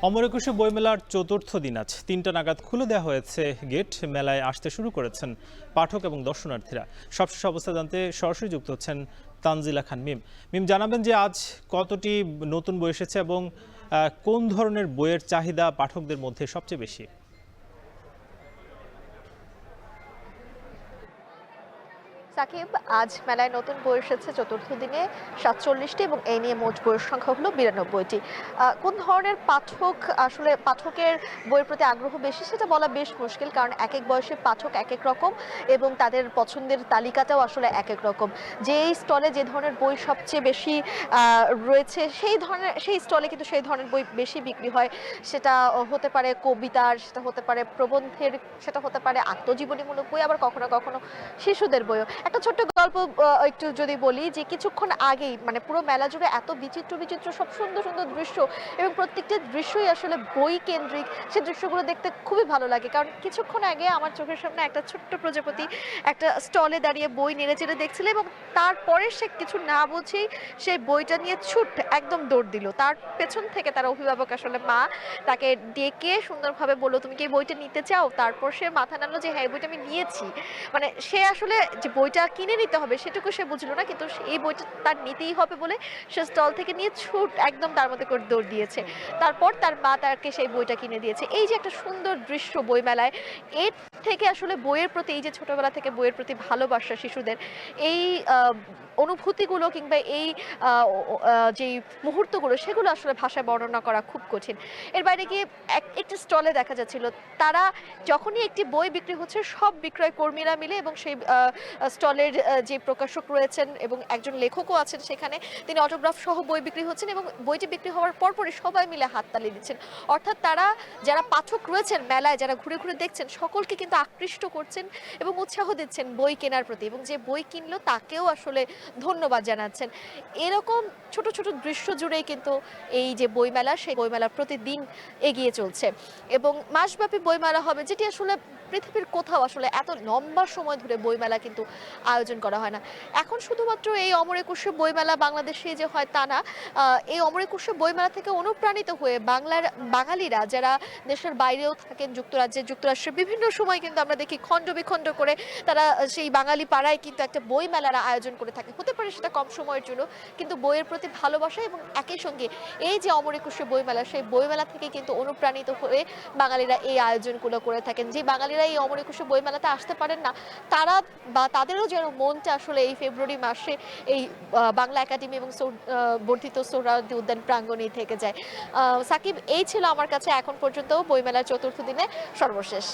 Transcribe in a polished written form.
অমর একুশে বইমেলার চতুর্থ দিন আজ ৩টা নাগাদ খুলে দেওয়া হয়েছে গেট। মেলায় আসতে শুরু করেছেন পাঠক এবং দর্শনার্থীরা। সবশেষ অবস্থা জানতে সরাসরি যুক্ত হচ্ছেন তানজিলা খান মিম। মিম, জানাবেন যে আজ কতটি নতুন বই এসেছে এবং কোন ধরনের বইয়ের চাহিদা পাঠকদের মধ্যে সবচেয়ে বেশি? সাকিব, আজ মেলায় নতুন বই এসেছে চতুর্থ দিনে 47টি এবং এই নিয়ে মোট বইয়ের সংখ্যা হলো 92টি। কোন ধরনের পাঠকের বইয়ের প্রতি আগ্রহ বেশি সেটা বলা বেশ মুশকিল, কারণ এক এক বয়সের পাঠক এক এক রকম এবং তাদের পছন্দের তালিকাটাও আসলে এক এক রকম। যেই স্টলে যে ধরনের বই সবচেয়ে বেশি রয়েছে সেই স্টলে কিন্তু সেই ধরনের বই বেশি বিক্রি হয়। সেটা হতে পারে কবিতার, সেটা হতে পারে প্রবন্ধের, সেটা হতে পারে আত্মজীবনীমূলক বই, আবার কখনো কখনো শিশুদের বইও। একটা ছোট্ট গল্প একটু যদি বলি, যে কিছুক্ষণ আগেই মানে পুরো মেলা জুড়ে এত বিচিত্র বিচিত্র সব সুন্দর সুন্দর দৃশ্য এবং প্রত্যেকটা দৃশ্যই আসলে বই কেন্দ্রিক। সেই দৃশ্যগুলো দেখতে খুবই ভালো লাগে, কারণ কিছুক্ষণ আগে আমার চোখের সামনে একটা ছোট্ট প্রজাপতি একটা স্টলে দাঁড়িয়ে বই নেড়ে চেড়ে দেখছিল এবং তারপরে সে কিছু না বুঝেই সেই বইটা নিয়ে একদম দৌড় দিল। তার পেছন থেকে তার অভিভাবক আসলে মা তাকে ডেকে সুন্দরভাবে বললো, তুমি কি এই বইটা নিতে চাও? তারপর সে মাথা নাড়লো যে হ্যাঁ, এই বইটা আমি নিয়েছি। মানে সে আসলে যে বইটা কিনে নিতে হবে সেটুকু সে বুঝলো না, কিন্তু এই বইটা তার নিতেই হবে বলে সে স্টল থেকে নিয়ে একদম তার মধ্যে করে দৌড় দিয়েছে। তারপর তার মা তাকে সেই বইটা কিনে দিয়েছে। এই যে একটা সুন্দর দৃশ্য বইমেলায়, এর থেকে আসলে বইয়ের প্রতি, এই যে ছোটবেলা থেকে বইয়ের প্রতি ভালোবাসা শিশুদের, এই অনুভূতিগুলো কিংবা এই যেই মুহূর্তগুলো, সেগুলো আসলে ভাষায় বর্ণনা করা খুব কঠিন। এর বাইরে গিয়ে একটি স্টলে দেখা যাচ্ছিল, তারা যখনই একটি বই বিক্রি হচ্ছে সব বিক্রয় কর্মীরা মিলে এবং সেই স্টলের যে প্রকাশক রয়েছেন এবং একজন লেখকও আছেন সেখানে, তিনি অটোগ্রাফ সহ বই বিক্রি হচ্ছেন এবং বইটি বিক্রি হওয়ার পরপরই সবাই মিলে হাততালি দিচ্ছেন। অর্থাৎ তারা, যারা পাঠক রয়েছেন মেলায়, যারা ঘুরে ঘুরে দেখছেন, সকলকে কিন্তু আকৃষ্ট করছেন এবং উৎসাহ দিচ্ছেন বই কেনার প্রতি, এবং যে বই কিনলো তাকেও আসলে ধন্যবাদ জানাচ্ছেন। এরকম ছোট ছোট দৃশ্য জুড়েই কিন্তু এই যে বইমেলা, সেই বইমেলা প্রতিদিন এগিয়ে চলছে এবং মাসব্যাপী বইমেলা হবে, যেটি আসলে পৃথিবীর কোথাও আসলে এত লম্বা সময় ধরে বইমেলা কিন্তু আয়োজন করা হয় না। এখন শুধুমাত্র এই অমর একুশে বইমেলা বাংলাদেশে যে হয় তা না, এই অমর একুশে বইমেলা থেকে অনুপ্রাণিত হয়ে বাঙালিরা যারা দেশের বাইরেও থাকেন, যুক্তরাষ্ট্রের বিভিন্ন সময় কিন্তু আমরা দেখি খণ্ড বিখণ্ড করে তারা সেই বাঙালি পাড়ায় কিন্তু একটা বইমেলার আয়োজন করে থাকে। হতে পারে সেটা কম সময়ের জন্য, কিন্তু বইয়ের প্রতি ভালোবাসা এবং একই সঙ্গে এই যে অমর একুশে বইমেলা, সেই বইমেলা থেকে কিন্তু অনুপ্রাণিত হয়ে বাঙালিরা এই আয়োজনগুলো করে থাকেন। যে বাঙালিরা এই অমর একুশে বইমেলাতে আসতে পারেন না, তারা বা তাদেরও যেন মনটা আসলে এই ফেব্রুয়ারি মাসে এই বাংলা একাডেমি এবং বর্ধিত সোহরাওয়ার্দী উদ্যান প্রাঙ্গণেই থেকে যায়। সাকিব, এই ছিল আমার কাছে এখন পর্যন্ত বইমেলার চতুর্থ দিনে সর্বশেষ।